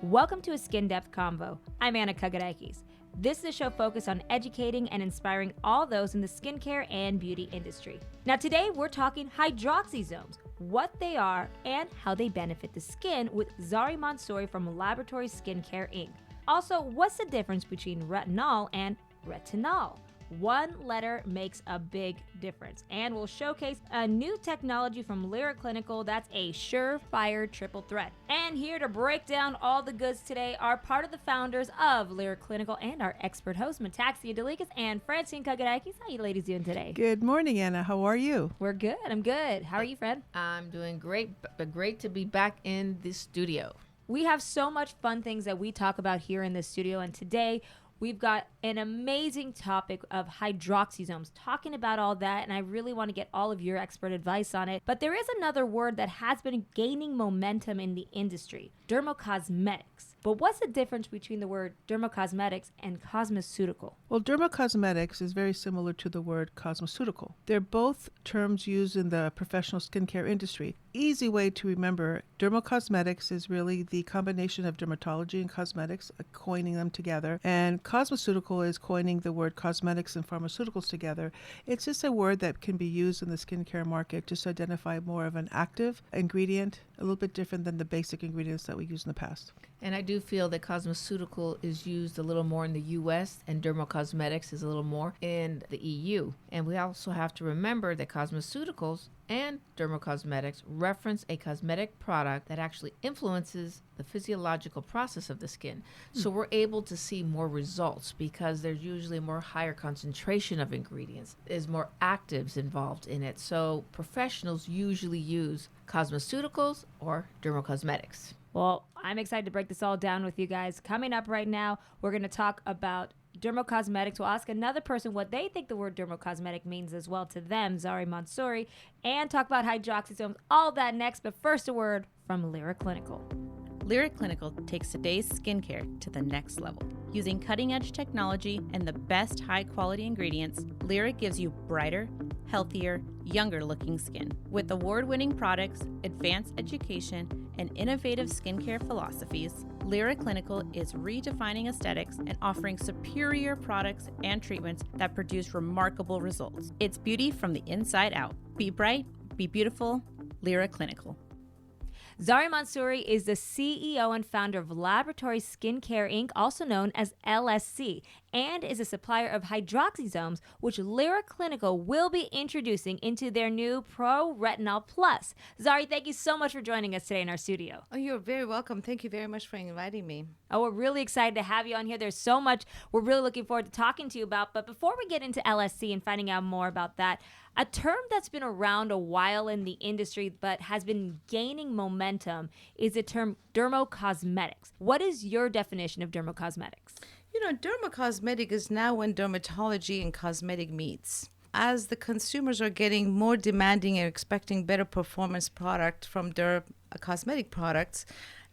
Welcome to a Skin Depth Convo. I'm Anna Kagarakis. This is a show focused on educating and inspiring all those in the skincare and beauty industry. Now today we're talking hydroxysomes, what they are and how they benefit the skin with Zari Mansouri from Laboratory Skincare Inc. Also, what's the difference between retinol and retinal? One letter makes a big difference, and we'll showcase a new technology from Lyra Clinical that's a surefire triple threat. And here to break down all the goods today are part of the founders of Lyra Clinical and our expert host, Metaxia and Francine. How you ladies doing today? Good morning, Anna. How are you? We're good. I'm good. How are you, Fred? I'm doing great, but great to be back in the studio. We have so much fun things that we talk about here in the studio, and today we've got an amazing topic of hydroxysomes, talking about all that, and I really want to get all of your expert advice on it. But there is another word that has been gaining momentum in the industry, dermo-cosmetics. But what's the difference between the word dermo-cosmetics and cosmeceutical? Well, dermo-cosmetics is very similar to the word cosmeceutical. They're both terms used in the professional skincare industry. Easy way to remember, dermo-cosmetics is really the combination of dermatology and cosmetics, coining them together. And cosmeceutical is coining the word cosmetics and pharmaceuticals together. It's just a word that can be used in the skincare market just to identify more of an active ingredient, a little bit different than the basic ingredients that we used in the past. And I do feel that cosmeceutical is used a little more in the U.S. and dermo-cosmetics is a little more in the EU. And we also have to remember that cosmeceuticals and dermo-cosmetics reference a cosmetic product that actually influences the physiological process of the skin. So we're able to see more results because there's usually a more higher concentration of ingredients. There's more actives involved in it. So professionals usually use cosmeceuticals or dermo-cosmetics. Well, I'm excited to break this all down with you guys. Coming up right now, we're going to talk about dermo-cosmetics. We'll ask another person what they think the word dermo-cosmetic means as well to them, Zari Mansouri, and talk about hydroxysomes, all that next. But first, a word from Lyra Clinical. Lyra Clinical takes today's skincare to the next level. Using cutting-edge technology and the best high-quality ingredients, Lyra gives you brighter, healthier, younger-looking skin. With award-winning products, advanced education, and innovative skincare philosophies, Lyra Clinical is redefining aesthetics and offering superior products and treatments that produce remarkable results. It's beauty from the inside out. Be bright, be beautiful, Lyra Clinical. Zari Mansouri is the CEO and founder of Laboratory Skincare Inc., also known as LSC, and is a supplier of hydroxysomes, which Lyra Clinical will be introducing into their new Pro Retinol Plus. Zari, thank you so much for joining us today in our studio. Oh, you're very welcome. Thank you very much for inviting me. Oh, we're really excited to have you on here. There's so much we're really looking forward to talking to you about. But before we get into LSC and finding out more about that, a term that's been around a while in the industry but has been gaining momentum is the term dermo-cosmetics. What is your definition of dermo-cosmetics? You know, dermo-cosmetic is now when dermatology and cosmetic meets. As the consumers are getting more demanding and expecting better performance product from their cosmetic products,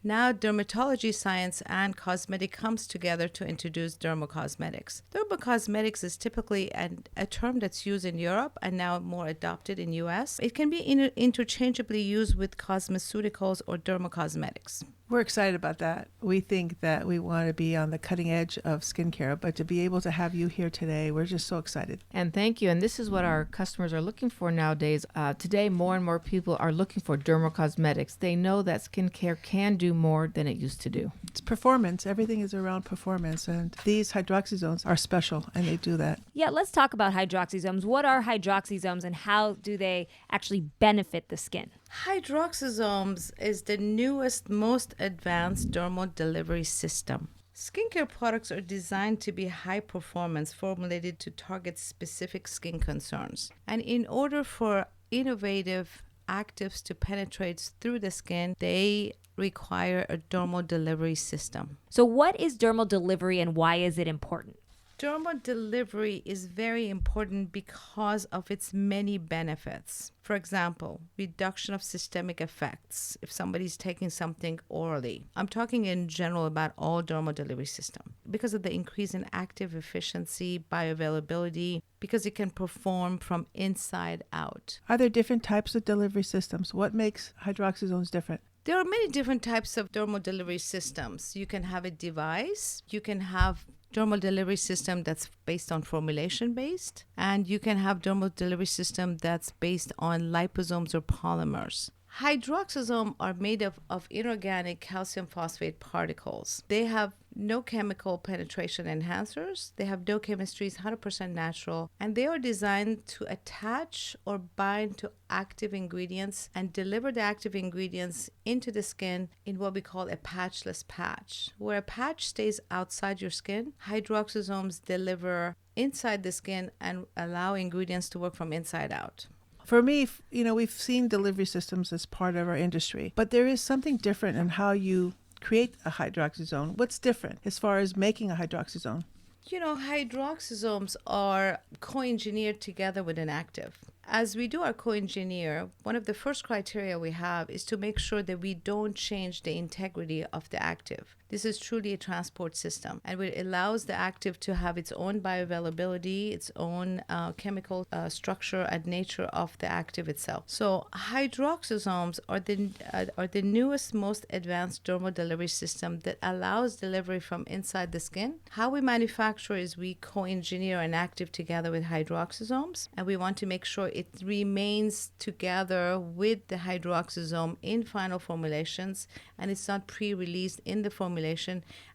now dermatology science and cosmetic comes together to introduce dermo-cosmetics. Dermo-cosmetics is typically a term that's used in Europe and now more adopted in US. It can be interchangeably used with cosmeceuticals or dermo-cosmetics. We're excited about that. We think that we want to be on the cutting edge of skincare, but to be able to have you here today, we're just so excited. And thank you. And this is what our customers are looking for nowadays. Today, more and more people are looking for dermo-cosmetics. They know that skincare can do more than it used to do. It's performance. Everything is around performance, and these hydroxysomes are special, and they do that. Yeah, let's talk about hydroxysomes. What are hydroxysomes and how do they actually benefit the skin? Hydroxysomes is the newest, most advanced dermal delivery system. Skincare products are designed to be high performance, formulated to target specific skin concerns. And in order for innovative actives to penetrate through the skin, they require a dermal delivery system. So what is dermal delivery and why is it important? Dermal delivery is very important because of its many benefits. For example, reduction of systemic effects if somebody's taking something orally. I'm talking in general about all dermal delivery system. Because of the increase in active efficiency, bioavailability, because it can perform from inside out. Are there different types of delivery systems? What makes hydroxysomes different? There are many different types of dermal delivery systems. You can have a device, you can have dermal delivery system that's based on formulation based, and you can have dermal delivery system that's based on liposomes or polymers. Hydroxysomes are made of inorganic calcium phosphate particles. They have no chemical penetration enhancers. They have no chemistries, 100% natural, and they are designed to attach or bind to active ingredients and deliver the active ingredients into the skin in what we call a patchless patch. Where a patch stays outside your skin, hydroxysomes deliver inside the skin and allow ingredients to work from inside out. For me, we've seen delivery systems as part of our industry, but there is something different in how you create a hydroxysome. What's different as far as making a hydroxysome? Hydroxysomes are co-engineered together with an active. As we do our co-engineer, one of the first criteria we have is to make sure that we don't change the integrity of the active. This is truly a transport system, and it allows the active to have its own bioavailability, its own chemical structure and nature of the active itself. So hydroxysomes are the newest, most advanced dermal delivery system that allows delivery from inside the skin. How we manufacture is we co-engineer an active together with hydroxysomes, and we want to make sure it remains together with the hydroxysome in final formulations, and it's not pre-released in the formulation,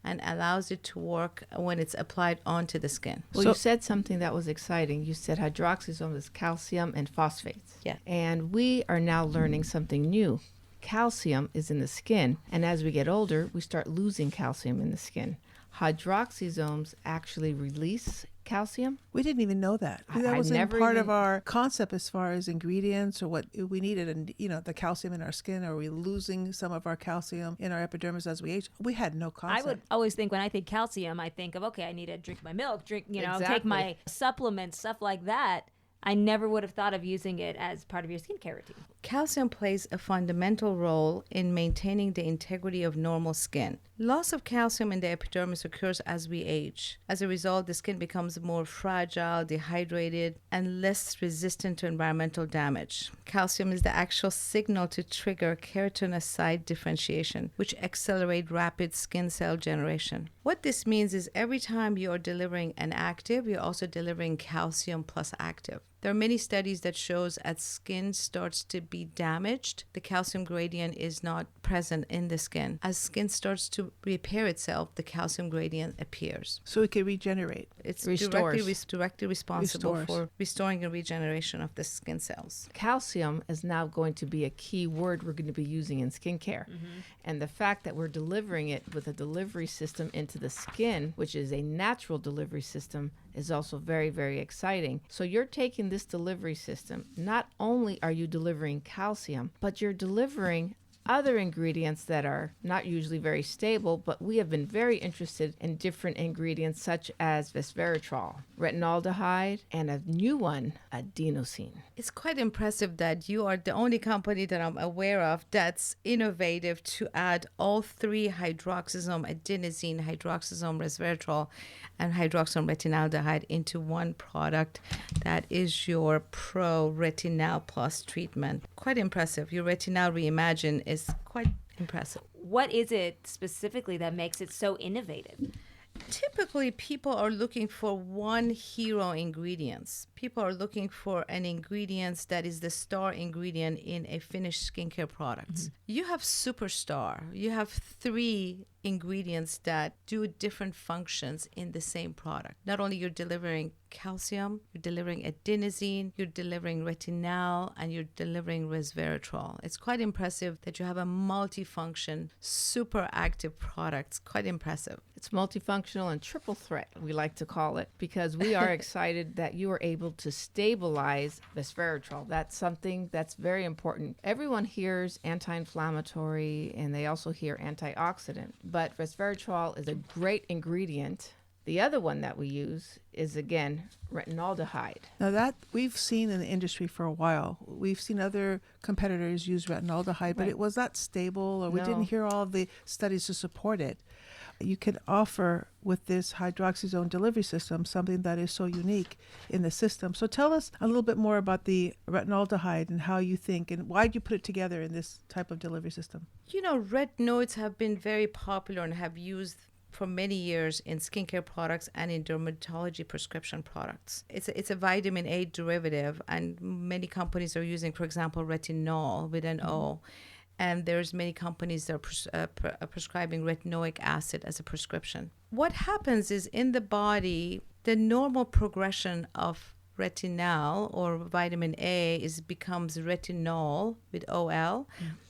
and allows it to work when it's applied onto the skin. Well, you said something that was exciting. You said hydroxysomes is calcium and phosphates. Yeah. And we are now learning something new. Calcium is in the skin, and as we get older, we start losing calcium in the skin. Hydroxysomes actually release calcium. We didn't even know that. That wasn't part of our concept as far as ingredients or what we needed, and the calcium in our skin. Are we losing some of our calcium in our epidermis as we age? We had no concept. I would always think when I think calcium, I think of, okay, I need to drink my milk, Exactly. take my supplements, stuff like that. I never would have thought of using it as part of your skincare routine. Calcium plays a fundamental role in maintaining the integrity of normal skin. Loss of calcium in the epidermis occurs as we age. As a result, the skin becomes more fragile, dehydrated, and less resistant to environmental damage. Calcium is the actual signal to trigger keratinocyte differentiation, which accelerate rapid skin cell generation. What this means is every time you are delivering an active, you're also delivering calcium plus active. There are many studies that shows as skin starts to be damaged, the calcium gradient is not present in the skin. As skin starts to repair itself, the calcium gradient appears. So it can regenerate. It's Restores. directly responsible for restoring and regeneration of the skin cells. Calcium is now going to be a key word we're going to be using in skincare. Mm-hmm. And the fact that we're delivering it with a delivery system into the skin, which is a natural delivery system, is also very, very exciting. So you're taking this delivery system, not only are you delivering calcium, but you're delivering other ingredients that are not usually very stable, but we have been very interested in different ingredients such as resveratrol, retinaldehyde, and a new one, adenosine. It's quite impressive that you are the only company that I'm aware of that's innovative to add all three hydroxysome, adenosine, hydroxysome, resveratrol, and hydroxysome retinaldehyde into one product that is your Pro Retinal Plus treatment. Quite impressive. Your Retinal Reimagine is quite impressive. What is it specifically that makes it so innovative? Typically, people are looking for one hero ingredients. People are looking for an ingredient that is the star ingredient in a finished skincare product. Mm-hmm. You have superstar. You have three ingredients that do different functions in the same product. Not only you're delivering calcium, you're delivering adenosine, you're delivering retinal, and you're delivering resveratrol. It's quite impressive that you have a multifunction, super active product. It's quite impressive. It's multifunctional and triple threat, we like to call it, because we are excited that you are able to stabilize resveratrol. That's something that's very important. Everyone hears anti-inflammatory and they also hear antioxidant, but resveratrol is a great ingredient. The other one that we use is, again, retinaldehyde. Now that we've seen in the industry for a while. We've seen other competitors use retinaldehyde, but it was not stable, or we didn't hear all of the studies to support it. you can offer with this hydroxysome delivery system something that is so unique in the system. So tell us a little bit more about the retinaldehyde and how you think and why you put it together in this type of delivery system. Retinoids have been very popular and have used for many years in skincare products and in dermatology prescription products. It's a vitamin A derivative, and many companies are using, for example, retinol with an O. And there's many companies that are prescribing retinoic acid as a prescription. What happens is in the body, the normal progression of retinal or vitamin A becomes retinol with OL.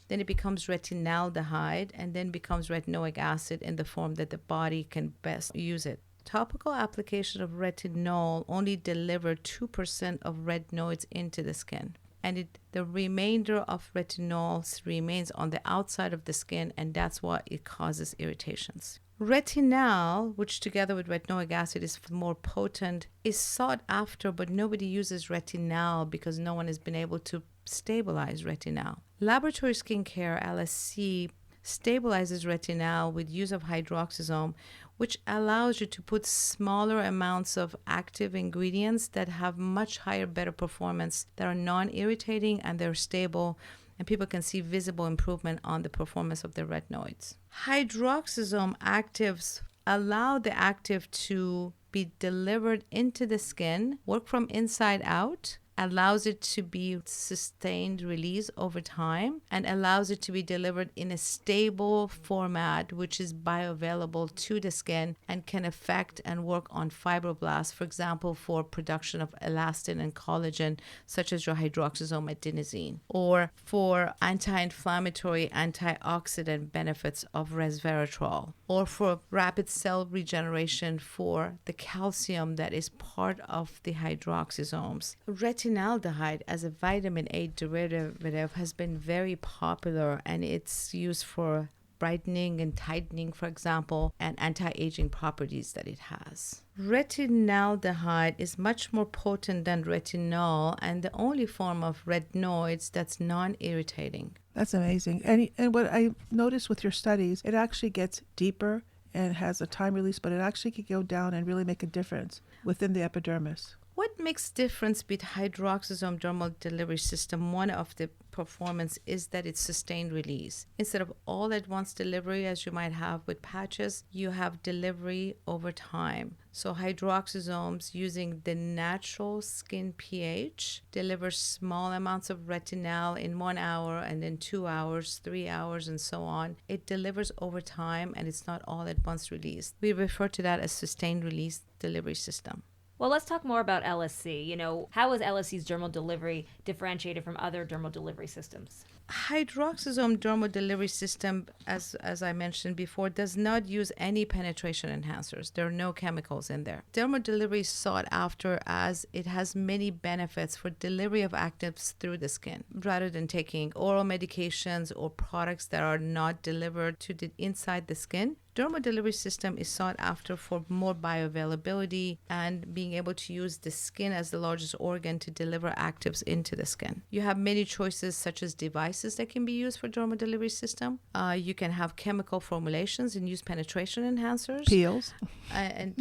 Then it becomes retinaldehyde, and then becomes retinoic acid in the form that the body can best use it. Topical application of retinol only deliver 2% of retinoids into the skin. And the remainder of retinol remains on the outside of the skin, and that's why it causes irritations. Retinal, which together with retinoic acid is more potent, is sought after, but nobody uses retinal because no one has been able to stabilize retinal. Laboratory skincare, LSC, stabilizes retinal with use of hydroxysome, which allows you to put smaller amounts of active ingredients that have much higher, better performance, that are non-irritating and they're stable, and people can see visible improvement on the performance of their retinoids. Hydroxysome actives allow the active to be delivered into the skin, work from inside out, allows it to be sustained release over time, and allows it to be delivered in a stable format which is bioavailable to the skin and can affect and work on fibroblasts, for example, for production of elastin and collagen, such as your hydroxysome adenosine, or for anti-inflammatory, antioxidant benefits of resveratrol, or for rapid cell regeneration for the calcium that is part of the hydroxysomes. Retinaldehyde as a vitamin A derivative has been very popular, and it's used for brightening and tightening, for example, and anti-aging properties that it has. Retinaldehyde is much more potent than retinol and the only form of retinoids that's non-irritating. That's amazing. And what I noticed with your studies, it actually gets deeper and has a time release, but it actually can go down and really make a difference within the epidermis. What makes difference with hydroxysome dermal delivery system, one of the performance, is that it's sustained release. Instead of all at once delivery as you might have with patches, you have delivery over time. So hydroxysomes, using the natural skin pH, delivers small amounts of retinal in 1 hour, and then 2 hours, 3 hours, and so on. It delivers over time, and it's not all at once released. We refer to that as sustained release delivery system. Well, let's talk more about LSC. How is LSC's dermal delivery differentiated from other dermal delivery systems? Hydroxysome dermal delivery system, as I mentioned before, does not use any penetration enhancers. There are no chemicals in there. Dermal delivery is sought after as it has many benefits for delivery of actives through the skin, rather than taking oral medications or products that are not delivered to the inside the skin. Dermal delivery system is sought after for more bioavailability and being able to use the skin as the largest organ to deliver actives into the skin. You have many choices, such as devices that can be used for dermal delivery system. You can have chemical formulations and use penetration enhancers. Peels. And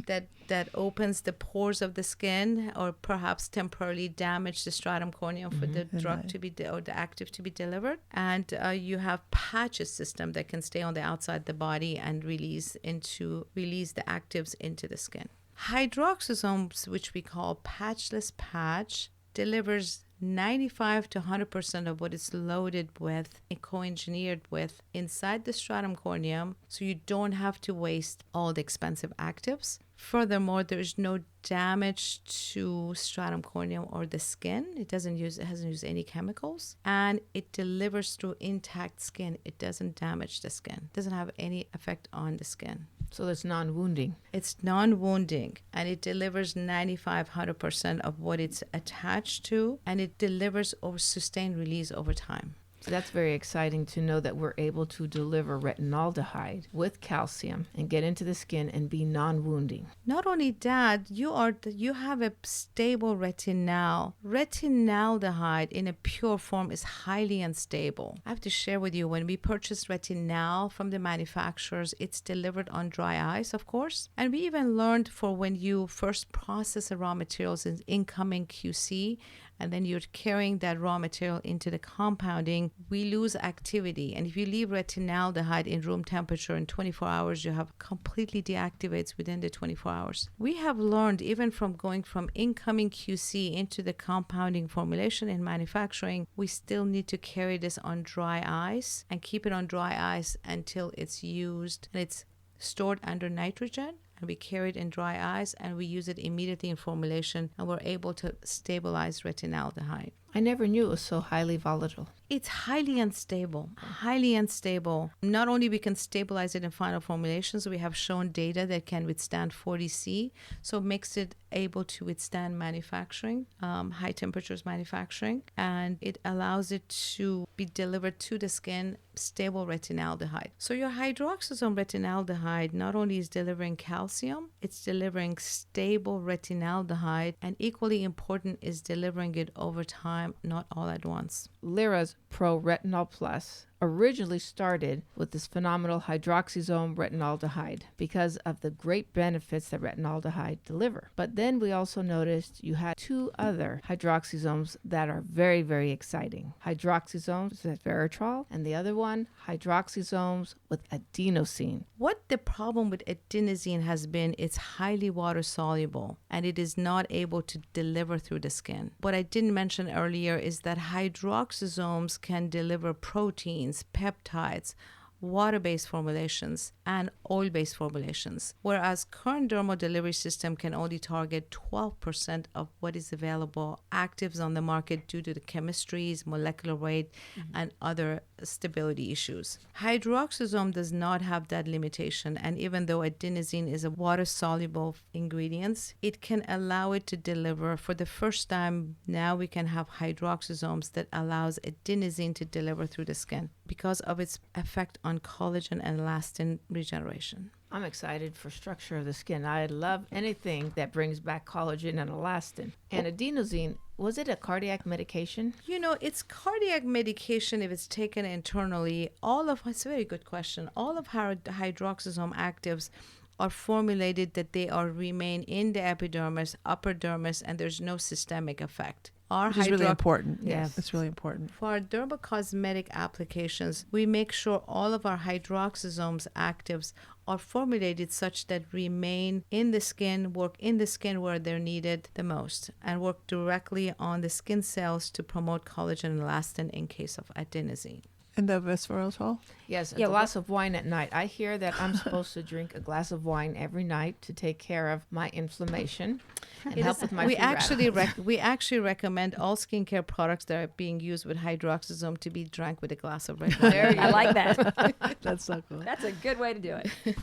that opens the pores of the skin, or perhaps temporarily damage the stratum corneum for the drug to be or the active to be delivered. And you have patches system that can stay on the outside the body and release the actives into the skin. Hydroxysomes, which we call patchless patch, delivers 95 to 100% of what it's loaded with and co-engineered with inside the stratum corneum, so you don't have to waste all the expensive actives. Furthermore, there is no damage to stratum corneum or the skin. It hasn't used any chemicals, and it delivers through intact skin. It doesn't damage the skin. It doesn't have any effect on the skin. So it's non-wounding. It's non-wounding, and it delivers 95-100% of what it's attached to, and it delivers over sustained release over time. So that's very exciting to know that we're able to deliver retinaldehyde with calcium and get into the skin and be non-wounding. Not only that, you have a stable retinal. Retinaldehyde in a pure form is highly unstable. I have to share with you, when we purchase retinal from the manufacturers, it's delivered on dry ice, of course. And we even learned for when you first process the raw materials in incoming QC, and then you're carrying that raw material into the compounding, we lose activity. And if you leave retinaldehyde in room temperature in 24 hours, you have completely deactivates within the 24 hours. We have learned, even from going from incoming QC into the compounding formulation in manufacturing, we still need to carry this on dry ice and keep it on dry ice until it's used and it's stored under nitrogen. And we carry it in dry ice and we use it immediately in formulation, and we're able to stabilize retinaldehyde. I never knew it was so highly volatile. It's highly unstable, highly unstable. Not only we can stabilize it in final formulations, we have shown data that can withstand 40C, so it makes it able to withstand manufacturing, high temperatures manufacturing, and it allows it to be delivered to the skin, stable retinaldehyde. So your hydroxysome retinaldehyde not only is delivering calcium, it's delivering stable retinaldehyde, and equally important is delivering it over time, not all at once. Lyra's Pro Retinol Plus originally started with this phenomenal hydroxysome retinaldehyde because of the great benefits that retinaldehyde deliver. But then we also noticed you had two other hydroxysomes that are very, very exciting. Hydroxysomes with resveratrol, and the other one, hydroxysomes with adenosine. What the problem with adenosine has been, it's highly water soluble and it is not able to deliver through the skin. What I didn't mention earlier is that hydroxysomes can deliver proteins, peptides, water-based formulations, and oil-based formulations, whereas current dermal delivery system can only target 12% of what is available actives on the market due to the chemistries, molecular weight, and other stability issues. Hydroxysome does not have that limitation, and even though adenosine is a water-soluble ingredient, it can allow it to deliver. For the first time, now we can have hydroxysomes that allows adenosine to deliver through the skin because of its effect on collagen and elastin regeneration. I'm excited for structure of the skin. I love anything that brings back collagen and elastin. And adenosine, was it a cardiac medication? You know, it's cardiac medication if it's taken internally. It's a very good question. All of our hydroxysome actives are formulated that they remain in the epidermis, upper dermis, and there's no systemic effect. Which is really important. Yes. It's really important. For our dermo-cosmetic applications, we make sure all of our hydroxysomes actives are formulated such that remain in the skin, work in the skin where they're needed the most, and work directly on the skin cells to promote collagen and elastin in case of adenosine. And the resveratrol? Yes, a glass of wine at night. I hear that I'm supposed to drink a glass of wine every night to take care of my inflammation and help with my free radicals. We actually recommend all skincare products that are being used with hydroxysome to be drank with a glass of red wine. There you go. I like that. That's so cool. That's a good way to do it.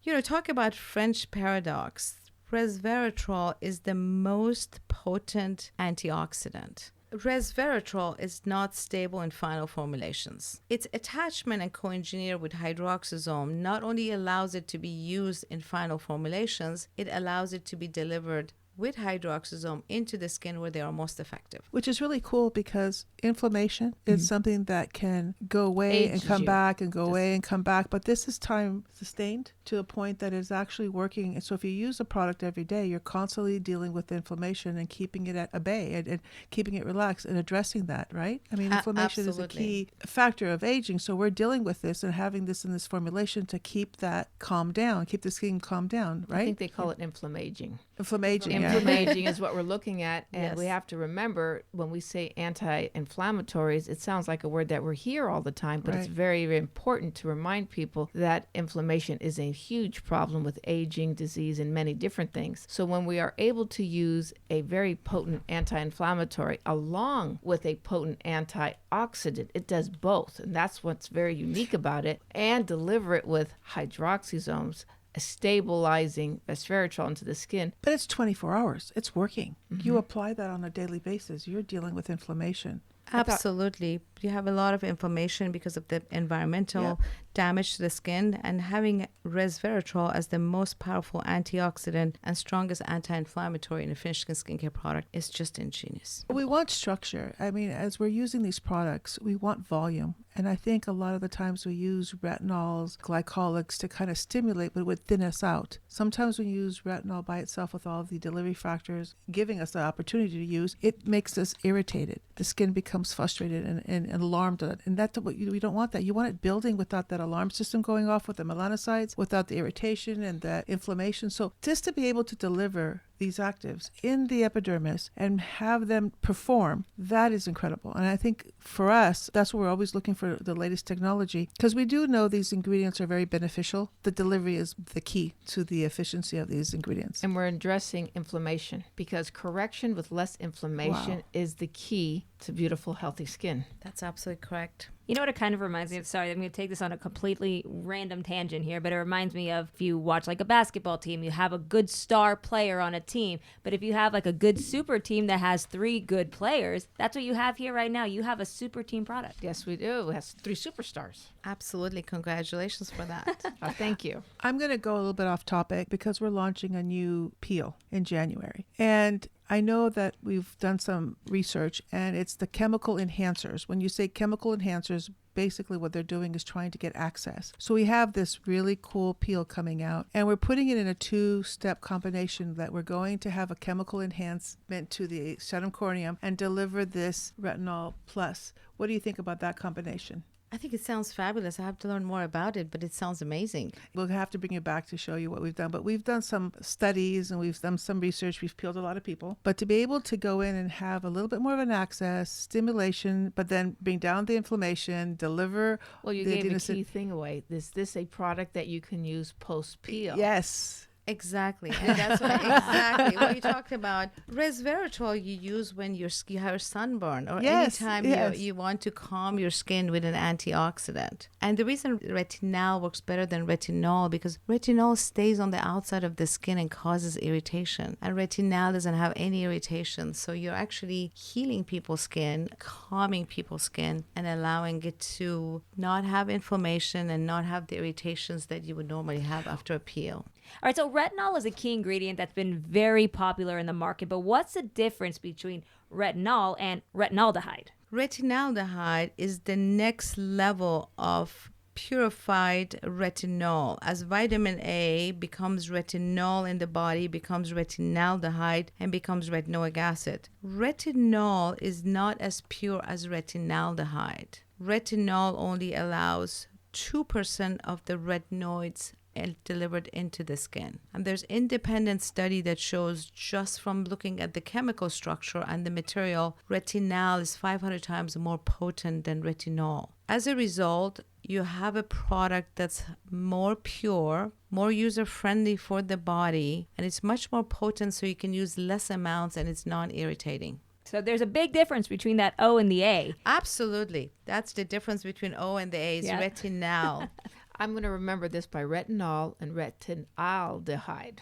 You know, talk about French paradox. Resveratrol is the most potent antioxidant. Resveratrol is not stable in final formulations. Its attachment and co-engineer with hydroxysome not only allows it to be used in final formulations, it allows it to be delivered with hydroxysome into the skin where they are most effective. Which is really cool because inflammation is something that can go away and come back and go away and come back. But this is time sustained to a point that is actually working. And so if you use a product every day, you're constantly dealing with inflammation and keeping it at bay and keeping it relaxed and addressing that, right? I mean, inflammation is a key factor of aging. So we're dealing with this and having this in this formulation to keep that calm down, keep the skin calm down, right? I think they call it inflammaging. Inflammaging, yeah. Inflammaging is what we're looking at. And Yes. we have to remember when we say anti-inflammatories, it sounds like a word that we're here all the time, but it's Right. very, very important to remind people that inflammation is a huge problem with aging, disease, and many different things. So when we are able to use a very potent anti-inflammatory along with a potent antioxidant, it does both. And that's what's very unique about it. And deliver it with hydroxysomes, stabilizing resveratrol into the skin. But it's 24 hours. It's working. You apply that on a daily basis. You're dealing with inflammation. Absolutely. You have a lot of inflammation because of the environmental damage to the skin, and having resveratrol as the most powerful antioxidant and strongest anti-inflammatory in a finished skincare product is just ingenious. We want structure. I mean, as we're using these products, we want volume. And I think a lot of the times we use retinols, glycolics to kind of stimulate, but would thin us out. Sometimes we use retinol by itself with all of the delivery factors giving us the opportunity to use, it makes us irritated. The skin becomes frustrated and alarmed. And that's what we don't want that. You want it building without that alarm system going off with the melanocytes, without the irritation and the inflammation. So just to be able to deliver these actives in the epidermis and have them perform, that is incredible. And I think for us, that's what we're always looking for, the latest technology, because we do know these ingredients are very beneficial. The delivery is the key to the efficiency of these ingredients. And we're addressing inflammation, because correction with less inflammation is the key to beautiful, healthy skin. That's absolutely correct. You know what it kind of reminds me of? Sorry, I'm going to take this on a completely random tangent here, but it reminds me of if you watch like a basketball team, you have a good star player on a team. But if you have like a good super team that has 3 good players, that's what you have here right now. You have a super team product. Yes, we do. It has 3 superstars. Absolutely. Congratulations for that. Thank you. I'm going to go a little bit off topic because we're launching a new peel in January. And I know that we've done some research, and it's the chemical enhancers. When you say chemical enhancers, basically what they're doing is trying to get access. So we have this really cool peel coming out, and we're putting it in a 2-step combination that we're going to have a chemical enhancement to the stratum corneum and deliver this retinol plus. What do you think about that combination? I think it sounds fabulous. I have to learn more about it, but it sounds amazing. We'll have to bring you back to show you what we've done. But we've done some studies and we've done some research. We've peeled a lot of people. But to be able to go in and have a little bit more of an access, stimulation, but then bring down the inflammation, deliver. Well, you gave a key thing away. Is this a product that you can use post-peel? Yes. Exactly. And that's exactly what you talked about. Resveratrol you use when you have sunburn or anytime you want to calm your skin with an antioxidant. And the reason retinal works better than retinol, because retinol stays on the outside of the skin and causes irritation. And retinal doesn't have any irritation. So you're actually healing people's skin, calming people's skin, and allowing it to not have inflammation and not have the irritations that you would normally have after a peel. All right, so retinol is a key ingredient that's been very popular in the market, but what's the difference between retinol and retinaldehyde? Retinaldehyde is the next level of purified retinol. As vitamin A becomes retinol in the body, becomes retinaldehyde, and becomes retinoic acid. Retinol is not as pure as retinaldehyde. Retinol only allows 2% of the retinoids delivered into the skin. And there's independent study that shows just from looking at the chemical structure and the material, retinal is 500 times more potent than retinol. As a result, you have a product that's more pure, more user-friendly for the body, and it's much more potent, so you can use less amounts and it's non-irritating. So there's a big difference between that O and the A. Absolutely. That's the difference between O and the A is retinal. I'm going to remember this by retinol and retinaldehyde.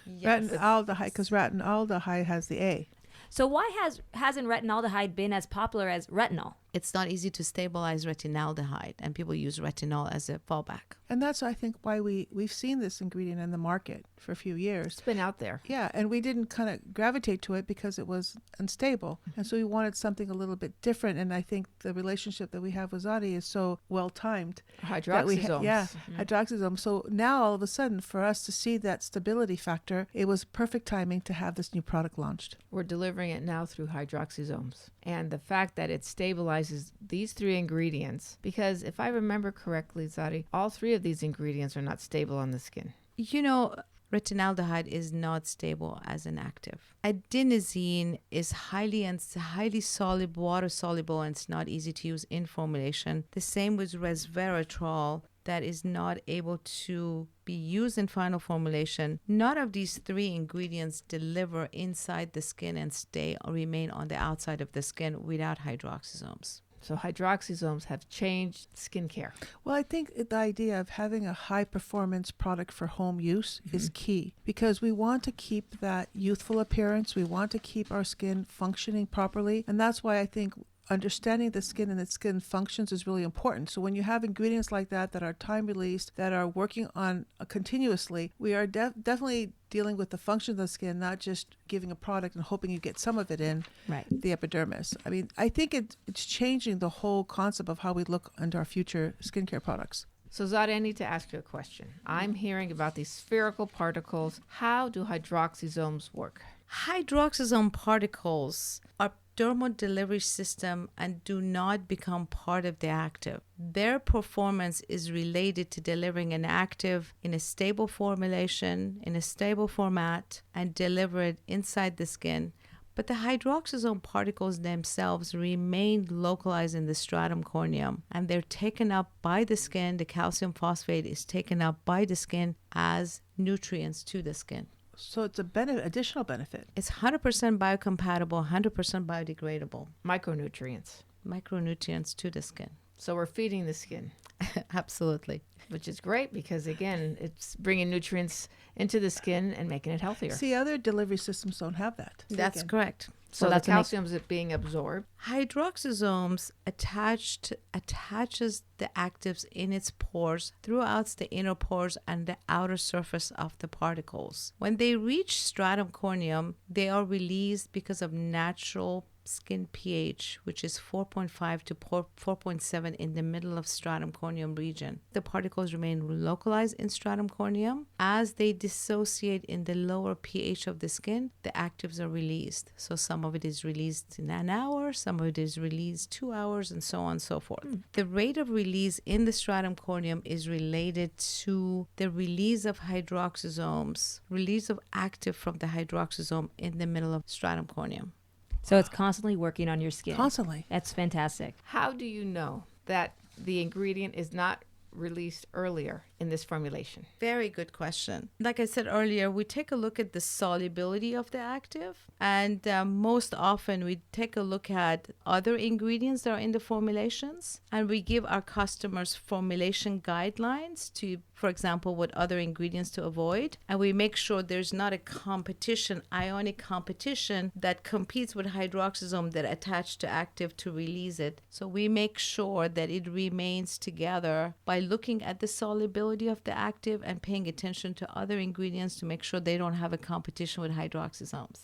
Yes. Retinaldehyde, because retinaldehyde has the A. So why hasn't retinaldehyde been as popular as retinol? It's not easy to stabilize retinaldehyde, and people use retinol as a fallback. And that's, I think, why we've seen this ingredient in the market for a few years. It's been out there. Yeah, and we didn't kind of gravitate to it because it was unstable. And so we wanted something a little bit different. And I think the relationship that we have with Zari is so well-timed. Hydroxysomes. Hydroxysomes. So now, all of a sudden, for us to see that stability factor, it was perfect timing to have this new product launched. We're delivering it now through hydroxysomes. And the fact that it stabilizes these 3 ingredients, because if I remember correctly, Zari, all 3 of these ingredients are not stable on the skin. You know, retinaldehyde is not stable as an active. Adenosine is highly soluble, water soluble, and it's not easy to use in formulation. The same with resveratrol, that is not able to be used in final formulation. None of these 3 ingredients deliver inside the skin and stay or remain on the outside of the skin without hydroxysomes. So hydroxysomes have changed skincare. Well, I think the idea of having a high-performance product for home use is key, because we want to keep that youthful appearance. We want to keep our skin functioning properly. And that's why I think understanding the skin and its skin functions is really important. So when you have ingredients like that are time released, that are working on continuously, we are definitely dealing with the function of the skin, not just giving a product and hoping you get some of it in the epidermis. I mean, I think it's changing the whole concept of how we look into our future skincare products. So, Zari, I need to ask you a question. I'm hearing about these spherical particles. How do hydroxysomes work? Hydroxysome particles are dermal delivery system and do not become part of the active. Their performance is related to delivering an active in a stable formulation, in a stable format, and deliver it inside the skin. But the hydroxysome particles themselves remain localized in the stratum corneum, and they're taken up by the skin. The calcium phosphate is taken up by the skin as nutrients to the skin. So it's additional benefit. It's 100% biocompatible, 100% biodegradable. Micronutrients to the skin. So we're feeding the skin. Absolutely. Which is great because, again, it's bringing nutrients into the skin and making it healthier. See, other delivery systems don't have that. That's correct. So the calcium is being absorbed. Hydroxysomes attaches the actives in its pores throughout the inner pores and the outer surface of the particles. When they reach stratum corneum, they are released because of natural skin pH, which is 4.5 to 4.7 in the middle of stratum corneum region. The particles remain localized in stratum corneum. As they dissociate in the lower pH of the skin, the actives are released. So some of it is released in an hour, some of it is released 2 hours, and so on and so forth. The rate of release in the stratum corneum is related to the release of hydroxysomes, release of active from the hydroxysome in the middle of stratum corneum. So it's constantly working on your skin. Constantly. That's fantastic. How do you know that the ingredient is not released earlier in this formulation? Very good question. Like I said earlier, we take a look at the solubility of the active, and most often we take a look at other ingredients that are in the formulations, and we give our customers formulation guidelines to, for example, what other ingredients to avoid, and we make sure there's not a competition, ionic competition that competes with hydroxysome that attach to active to release it. So we make sure that it remains together by looking at the solubility of the active and paying attention to other ingredients to make sure they don't have a competition with hydroxysomes.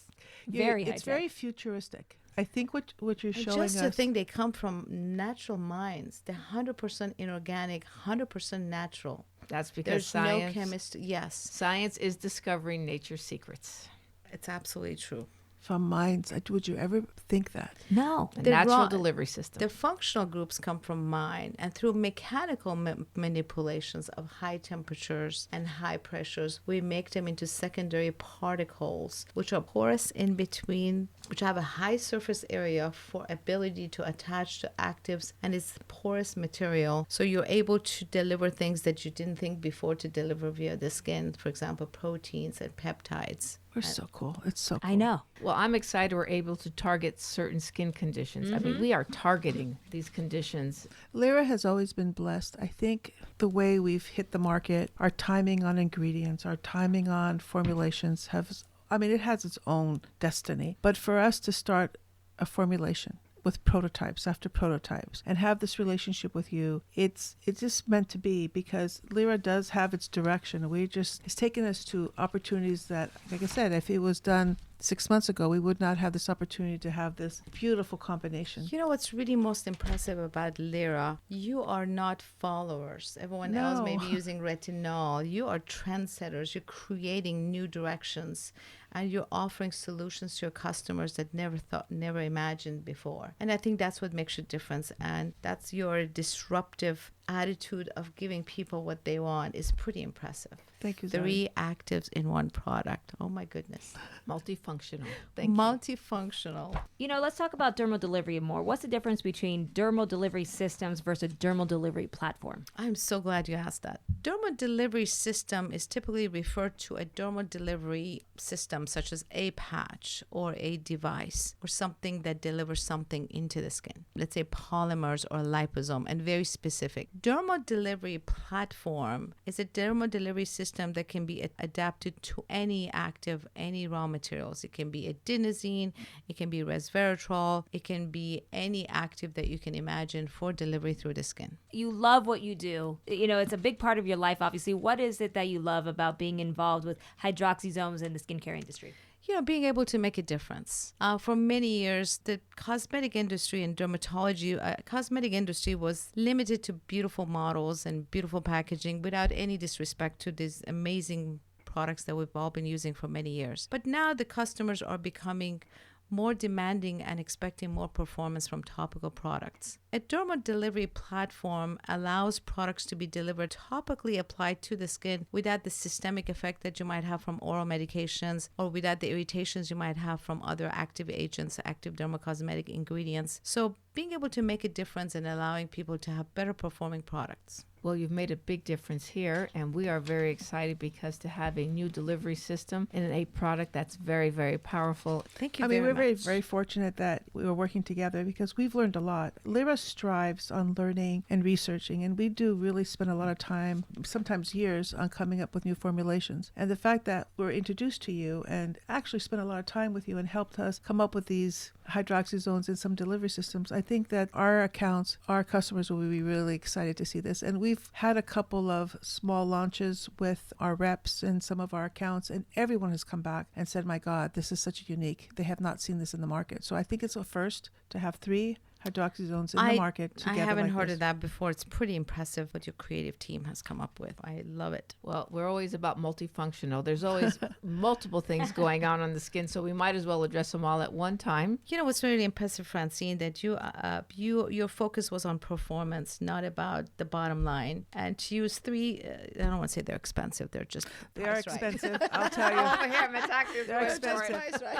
It's very futuristic. I think what you're showing us... Just to think they come from natural minds. They're 100% inorganic, 100% natural. That's because there's science... no chemistry. Yes. Science is discovering nature's secrets. It's absolutely true. From minds, would you ever think that? No. The natural delivery system. The functional groups come from mind, and through mechanical manipulations of high temperatures and high pressures, we make them into secondary particles, which are porous in between, which have a high surface area for ability to attach to actives, and it's porous material. So you're able to deliver things that you didn't think before to deliver via the skin, for example, proteins and peptides. We're so cool. It's so cool. I know. Well, I'm excited we're able to target certain skin conditions. I mean, we are targeting these conditions. Lyra has always been blessed. I think the way we've hit the market, our timing on ingredients, our timing on formulations it has its own destiny. But for us to start a formulation with prototypes after prototypes and have this relationship with you, it's just meant to be, because Lyra does have its direction. It's taken us to opportunities that, like I said, if it was done 6 months ago, we would not have this opportunity to have this beautiful combination. You know what's really most impressive about Lyra? You are not followers. Everyone else may be using retinol. You are trendsetters. You're creating new directions, and you're offering solutions to your customers that never imagined before. And I think that's what makes a difference. And that's your disruptive attitude of giving people what they want is pretty impressive. Thank you, Zari. 3 actives in one product. Oh my goodness. Multifunctional. Thank you. Multifunctional. Let's talk about dermal delivery more. What's the difference between dermal delivery systems versus dermal delivery platform? I'm so glad you asked that. Dermal delivery system is typically referred to a dermal delivery system such as a patch or a device or something that delivers something into the skin. Let's say polymers or liposome, and very specific. Dermal delivery platform is a dermal delivery system system that can be adapted to any active, any raw materials. It can be adenosine, it can be resveratrol, it can be any active that you can imagine for delivery through the skin. You love what you do. You know, it's a big part of your life, obviously. What is it that you love about being involved with Hydroxysomes in the skincare industry? You know, being able to make a difference. For many years, the cosmetic industry and dermatology, cosmetic industry was limited to beautiful models and beautiful packaging without any disrespect to these amazing products that we've all been using for many years. But now the customers are becoming more demanding and expecting more performance from topical products. A dermal delivery platform allows products to be delivered topically applied to the skin without the systemic effect that you might have from oral medications or without the irritations you might have from other active agents, active dermocosmetic ingredients. So being able to make a difference and allowing people to have better performing products. Well, you've made a big difference here, and we are very excited because to have a new delivery system and a product that's very, very powerful. Thank you I mean, very we're much. very fortunate that we were working together because we've learned a lot. Lyra strives on learning and researching, and we do really spend a lot of time, sometimes years, on coming up with new formulations. And the fact that we're introduced to you and actually spent a lot of time with you and helped us come up with these hydroxyzones and some delivery systems, I think that our accounts, our customers will be really excited to see this. And we've had a couple of small launches with our reps and some of our accounts, and everyone has come back and said, my God, this is such unique. They have not seen this in the market. So I think it's a first to have 3 hydroxyzones in the market together. I haven't like heard this. of that before. It's pretty impressive what your creative team has come up with. I love it. Well, we're always about multifunctional. There's always multiple things going on the skin, so we might as well address them all at one time. You know what's really impressive, Francine, that your focus was on performance, not about the bottom line. And to use 3, I don't want to say they're expensive. They're just They are priced right. expensive, I'll tell you. Over here, Metaxia. They're expensive.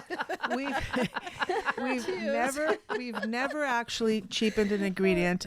We've never actually cheapened an ingredient.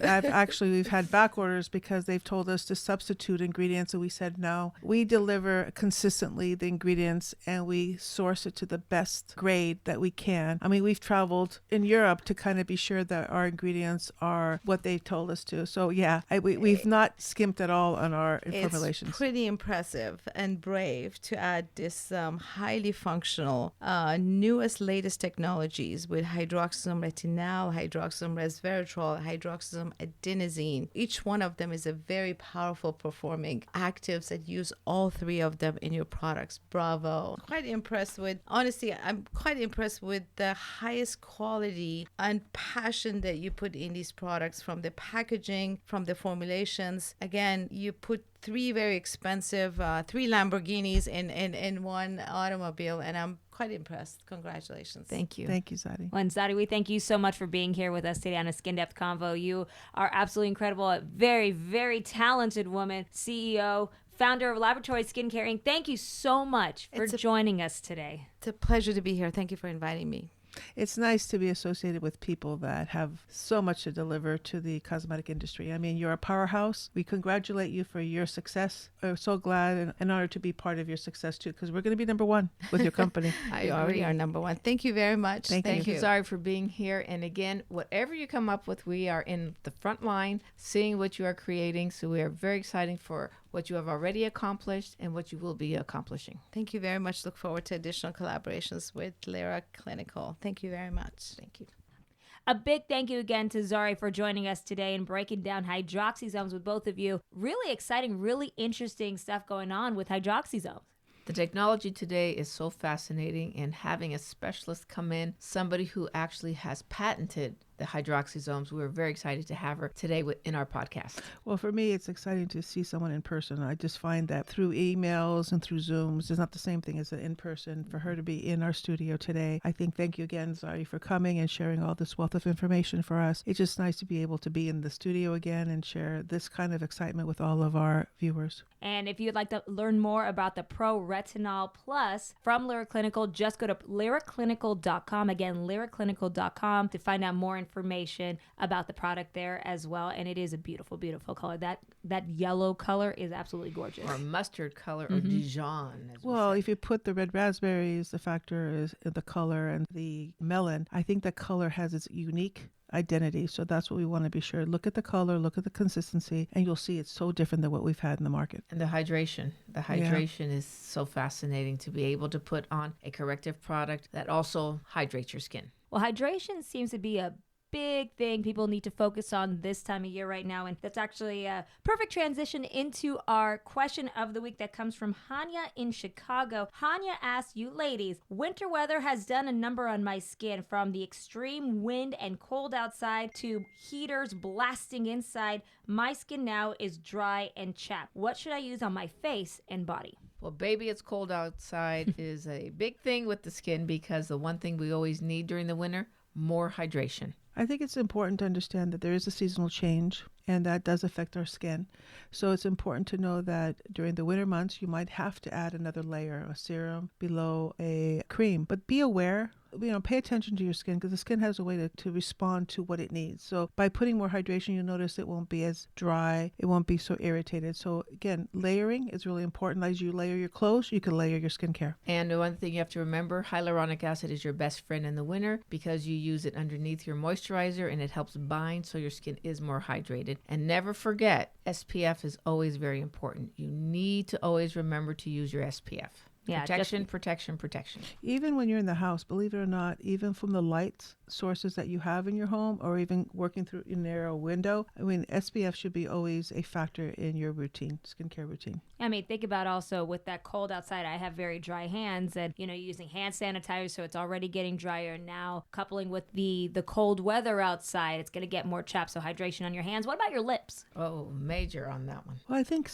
We've had back orders because they've told us to substitute ingredients, and we said no. We deliver consistently the ingredients, and we source it to the best grade that we can. I mean, we've traveled in Europe to kind of be sure that our ingredients are what they told us to. So yeah, we've not skimped at all on our formulations. It's pretty impressive and brave to add this highly functional, newest, latest technologies with hydroxysome retinal, hydroxysome resveratrol, hydroxysome adenosine. Each one of them is a very powerful performing actives that use all 3 of them in your products. Bravo. Honestly, I'm quite impressed with the highest quality and passion that you put in these products, from the packaging, from the formulations. Again, you put 3 very expensive, 3 Lamborghinis in one automobile, and I'm quite impressed. Congratulations. Thank you. Thank you, Zari. Well, and Zari, we thank you so much for being here with us today on a Skin Depth Convo. You are absolutely incredible, a very, very talented woman, CEO, founder of Laboratory Skincare Inc. Thank you so much for joining us today. It's a pleasure to be here. Thank you for inviting me. It's nice to be associated with people that have so much to deliver to the cosmetic industry. I mean, you're a powerhouse. We congratulate you for your success. We're so glad and honored to be part of your success too, because we're going to be number 1 with your company. You already are number 1. Thank you very much. Thank you, Zari, for being here. And again, whatever you come up with, we are in the front line, seeing what you are creating. So we are very excited for what you have already accomplished and what you will be accomplishing. Thank you very much. Look forward to additional collaborations with Lyra Clinical. Thank you very much. Thank you. A big thank you again to Zari for joining us today and breaking down hydroxysomes with both of you. Really exciting, really interesting stuff going on with hydroxysomes. The technology today is so fascinating, and having a specialist come in, somebody who actually has patented the hydroxysomes, we were very excited to have her today in our podcast. Well, for me, it's exciting to see someone in person. I just find that through emails and through Zooms, it's not the same thing as an in-person. For her to be in our studio today, I think thank you again, Zari, for coming and sharing all this wealth of information for us. It's just nice to be able to be in the studio again and share this kind of excitement with all of our viewers. And if you'd like to learn more about the Pro Retinol Plus from Lyra Clinical, just go to lyraclinical.com. Again, lyraclinical.com to find out more information about the product there as well. And it is a beautiful, beautiful color. That yellow color is absolutely gorgeous. Or mustard color, or Dijon. Well, if you put the red raspberries, the factor is the color, and the melon. I think the color has its unique identity. So that's what we want to be sure. Look at the color, look at the consistency, and you'll see it's so different than what we've had in the market. And the hydration. The hydration is so fascinating to be able to put on a corrective product that also hydrates your skin. Well, hydration seems to be a big thing people need to focus on this time of year right now. And that's actually a perfect transition into our question of the week that comes from Hanya in Chicago. Hanya asks, you ladies, winter weather has done a number on my skin, from the extreme wind and cold outside to heaters blasting inside. My skin now is dry and chapped. What should I use on my face and body? Well, baby, it's cold outside is a big thing with the skin, because the one thing we always need during the winter, more hydration. I think it's important to understand that there is a seasonal change, and that does affect our skin. So it's important to know that during the winter months, you might have to add another layer, a serum below a cream. But be aware, pay attention to your skin, because the skin has a way to respond to what it needs. So by putting more hydration, you'll notice it won't be as dry. It won't be so irritated. So again, layering is really important. As you layer your clothes, you can layer your skincare. And the one thing you have to remember, hyaluronic acid is your best friend in the winter, because you use it underneath your moisturizer and it helps bind so your skin is more hydrated. And never forget, SPF is always very important. You need to always remember to use your SPF. Yeah, protection. Even when you're in the house, believe it or not, even from the light sources that you have in your home, or even working through a narrow window, SPF should be always a factor in your routine, skincare routine. Think about also with that cold outside, I have very dry hands, and, using hand sanitizer, so it's already getting drier. Now, coupling with the cold weather outside, it's going to get more chapped, so hydration on your hands. What about your lips? Oh, major on that one. Well, I think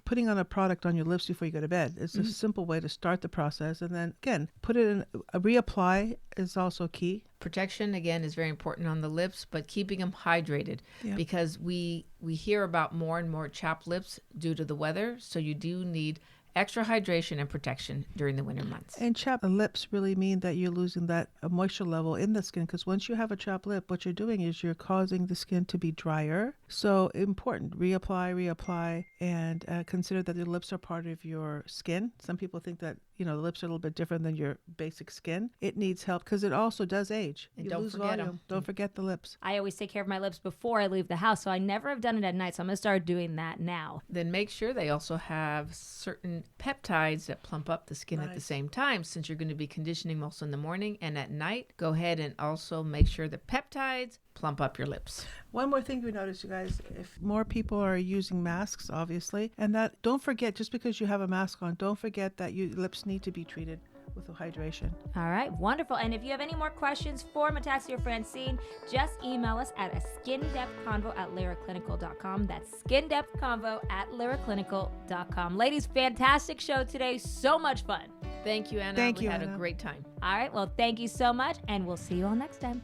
putting on a product on your lips before you go to bed is a simple way to start the process. And then, again, put it in, reapply is also key. Protection, again, is very important on the lips, but keeping them hydrated, because we hear about more and more chapped lips due to the weather. So you do need extra hydration and protection during the winter months. And chapped lips really mean that you're losing that moisture level in the skin, because once you have a chapped lip, what you're doing is you're causing the skin to be drier. So important, reapply, and consider that your lips are part of your skin. Some people think that the lips are a little bit different than your basic skin. It needs help because it also does age. And you don't lose forget volume. them. Don't forget the lips. I always take care of my lips before I leave the house, so I never have done it at night, so I'm going to start doing that now. Then make sure they also have certain peptides that plump up the skin at the same time, since you're going to be conditioning also in the morning and at night. Go ahead and also make sure the peptides plump up your lips. One more thing we notice, you guys, if more people are using masks, obviously, and that don't forget, just because you have a mask on, don't forget that your lips need to be treated with hydration. All right, wonderful. And if you have any more questions for Metaxia or Francine, just email us at a skindepthconvo@lyraclinical.com. That's skindepthconvo@lyraclinical.com. Ladies, fantastic show today. So much fun. Thank you, Anna. Thank we you, had Anna. a great time. All right, well, thank you so much, and we'll see you all next time.